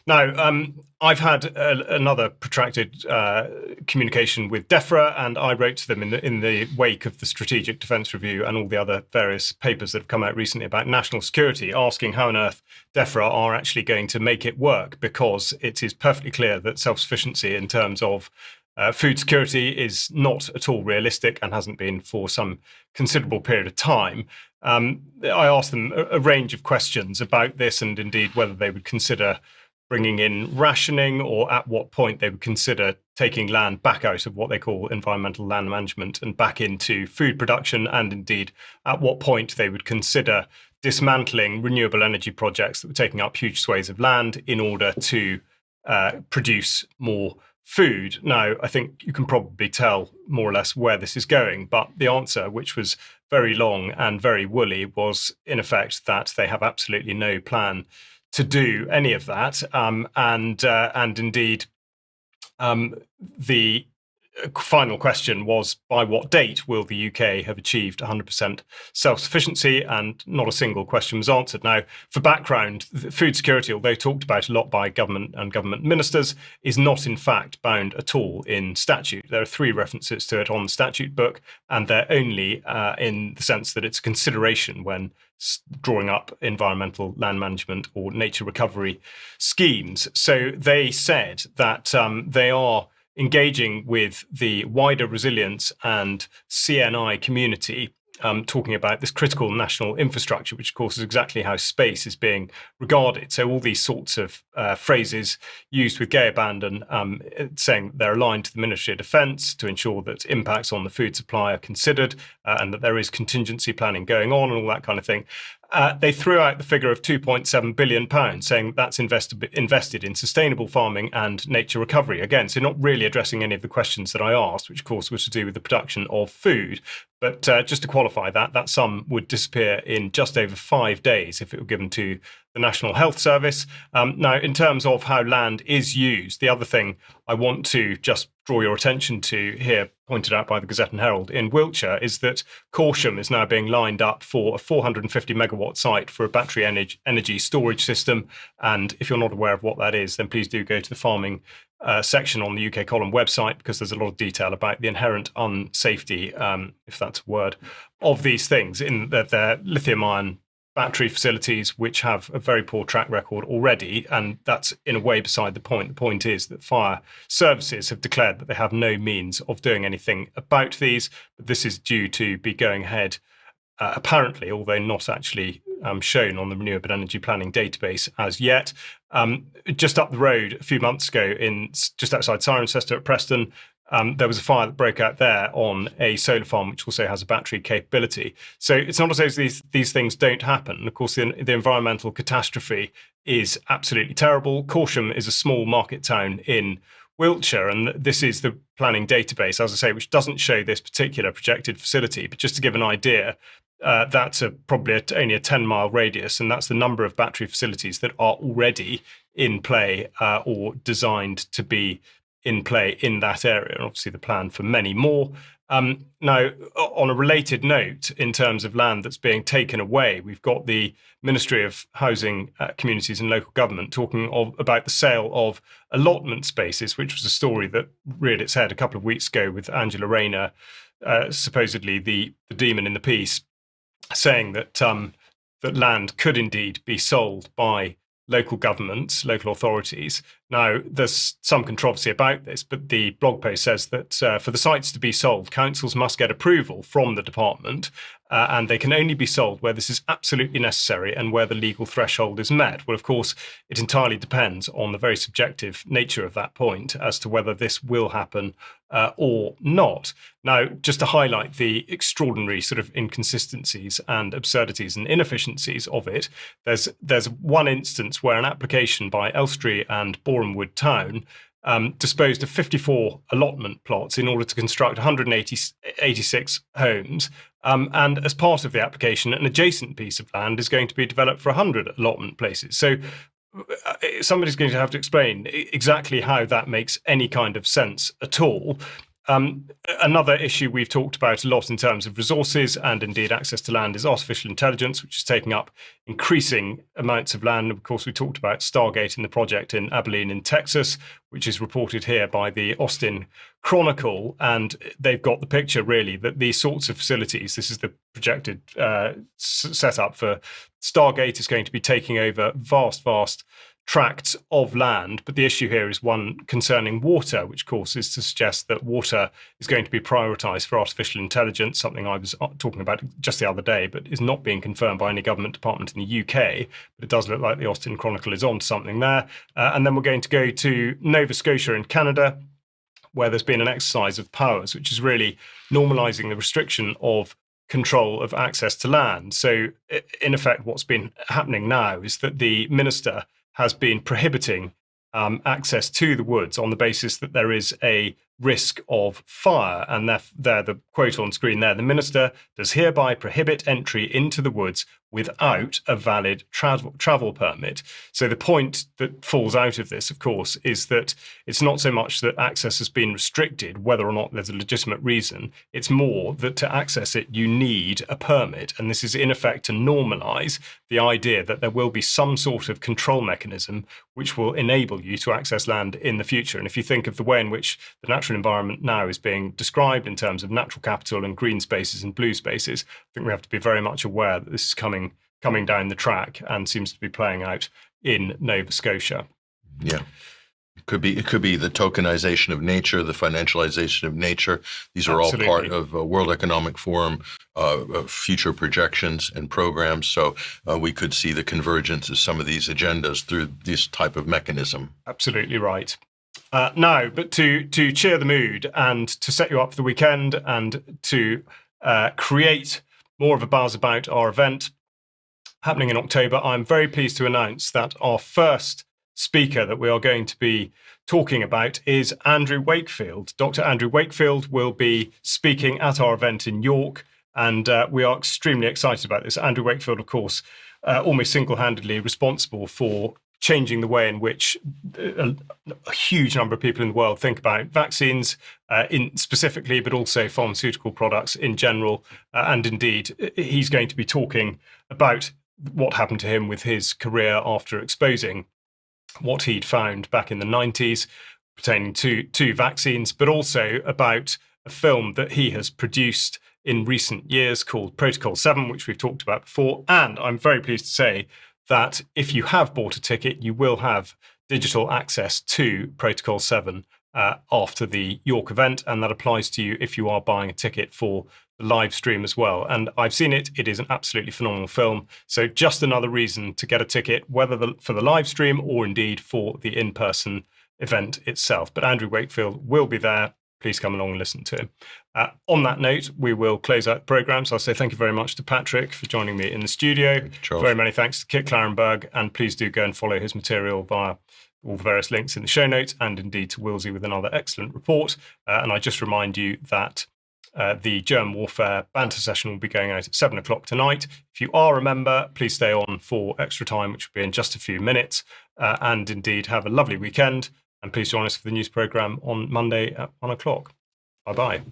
Now, I've had another protracted communication with Defra, and I wrote to them in the wake of the Strategic Defence Review and all the other various papers that have come out recently about national security, asking how on earth Defra are actually going to make it work, because it is perfectly clear that self-sufficiency in terms of food security is not at all realistic and hasn't been for some considerable period of time. I asked them a range of questions about this, and indeed whether they would consider bringing in rationing, or at what point they would consider taking land back out of what they call environmental land management and back into food production, and indeed at what point they would consider dismantling renewable energy projects that were taking up huge swathes of land in order to produce more food. Now, I think you can probably tell more or less where this is going, but the answer, which was very long and very woolly, was in effect that they have absolutely no plan to do any of that, and indeed, the final question was, by what date will the UK have achieved 100% self-sufficiency? And not a single question was answered. Now, for background, food security, although talked about a lot by government and government ministers, is not in fact bound at all in statute. There are 3 references to it on the statute book, and they're only in the sense that it's a consideration when drawing up environmental land management or nature recovery schemes. So they said that they are engaging with the wider resilience and CNI community, talking about this critical national infrastructure, which of course is exactly how space is being regarded. So all these sorts of phrases used with gay abandon, saying they're aligned to the Ministry of Defence to ensure that impacts on the food supply are considered, and that there is contingency planning going on and all that kind of thing. They threw out the figure of £2.7 billion, saying that's invested in sustainable farming and nature recovery. Again, so not really addressing any of the questions that I asked, which of course was to do with the production of food. But just to qualify that sum would disappear in just over 5 days if it were given to the National Health Service. Now, in terms of how land is used, the other thing I want to just draw your attention to here, pointed out by the Gazette and Herald in Wiltshire, is that Corsham is now being lined up for a 450 megawatt site for a battery energy storage system. And if you're not aware of what that is, then please do go to the farming section on the UK Column website, because there's a lot of detail about the inherent unsafety, if that's a word, of these things, in that they're lithium-ion battery facilities which have a very poor track record already, and that's in a way beside the point. The point is that fire services have declared that they have no means of doing anything about these, but this is due to be going ahead, apparently, although not actually shown on the Renewable Energy Planning database as yet. Just up the road a few months ago, just outside Cirencester at Preston, there was a fire that broke out there on a solar farm, which also has a battery capability. So it's not as though these things don't happen. And of course, the environmental catastrophe is absolutely terrible. Corsham is a small market town in Wiltshire, and this is the planning database, as I say, which doesn't show this particular projected facility. But just to give an idea, that's probably only a 10-mile radius, and that's the number of battery facilities that are already in play or designed to be in play in that area, and obviously the plan for many more. Now, on a related note, in terms of land that's being taken away, we've got the Ministry of Housing, Communities and Local Government talking about the sale of allotment spaces, which was a story that reared its head a couple of weeks ago with Angela Rayner, supposedly the demon in the piece, saying that that land could indeed be sold by local governments, local authorities. Now, there's some controversy about this, but the blog post says that for the sites to be sold, councils must get approval from the department, and they can only be sold where this is absolutely necessary and where the legal threshold is met. Well, of course, it entirely depends on the very subjective nature of that point as to whether this will happen or not. Now, just to highlight the extraordinary sort of inconsistencies and absurdities and inefficiencies of it, there's one instance where an application by Elstree and Borehamwood Town disposed of 54 allotment plots in order to construct 186 homes. And as part of the application, an adjacent piece of land is going to be developed for 100 allotment places. So somebody's going to have to explain exactly how that makes any kind of sense at all. Another issue we've talked about a lot in terms of resources and indeed access to land is artificial intelligence, which is taking up increasing amounts of land. Of course, we talked about Stargate and the project in Abilene in Texas, which is reported here by the Austin Chronicle. And they've got the picture, really, that these sorts of facilities, this is the projected setup for Stargate, is going to be taking over vast tracts of land. But the issue here is one concerning water, which of course is to suggest that water is going to be prioritized for artificial intelligence, something I was talking about just the other day, but is not being confirmed by any government department in the UK. But it does look like the Austin Chronicle is on to something there. And then we're going to go to Nova Scotia in Canada, where there's been an exercise of powers, which is really normalizing the restriction of control of access to land. So in effect, what's been happening now is that the minister has been prohibiting access to the woods on the basis that there is a risk of fire. And there, the quote on screen there, the minister does hereby prohibit entry into the woods without a valid travel permit. So the point that falls out of this, of course, is that it's not so much that access has been restricted, whether or not there's a legitimate reason. It's more that to access it, you need a permit. And this is in effect to normalise the idea that there will be some sort of control mechanism which will enable you to access land in the future. And if you think of the way in which the natural environment now is being described in terms of natural capital and green spaces and blue spaces, I think we have to be very much aware that this is coming down the track and seems to be playing out in Nova Scotia. Yeah. It could be the tokenization of nature, the financialization of nature. These are Absolutely. All part of World Economic Forum future projections and programs. So we could see the convergence of some of these agendas through this type of mechanism. Absolutely right. Now, but to cheer the mood and to set you up for the weekend and to create more of a buzz about our event happening in October, I'm very pleased to announce that our first speaker that we are going to be talking about is Andrew Wakefield. Dr. Andrew Wakefield will be speaking at our event in York, and we are extremely excited about this. Andrew Wakefield, of course, almost single-handedly responsible for changing the way in which a huge number of people in the world think about vaccines specifically, but also pharmaceutical products in general. And indeed, he's going to be talking about what happened to him with his career after exposing what he'd found back in the 90s pertaining to vaccines, but also about a film that he has produced in recent years called Protocol 7, which we've talked about before. And I'm very pleased to say that if you have bought a ticket, you will have digital access to Protocol 7 after the York event, and that applies to you if you are buying a ticket for the live stream as well. And I've seen it. It is an absolutely phenomenal film. So just another reason to get a ticket, whether for the live stream or indeed for the in-person event itself. But Andrew Wakefield will be there. Please come along and listen to him. On that note, we will close out the programme. So I'll say thank you very much to Patrick for joining me in the studio. Very many thanks to Kit Clarenberg, and please do go and follow his material via all the various links in the show notes, and indeed to Willsey with another excellent report. And I just remind you that the Germ Warfare banter session will be going out at 7 o'clock tonight. If you are a member, please stay on for extra time, which will be in just a few minutes. And indeed, have a lovely weekend. And please join us for the news programme on Monday at 1 o'clock. Bye-bye.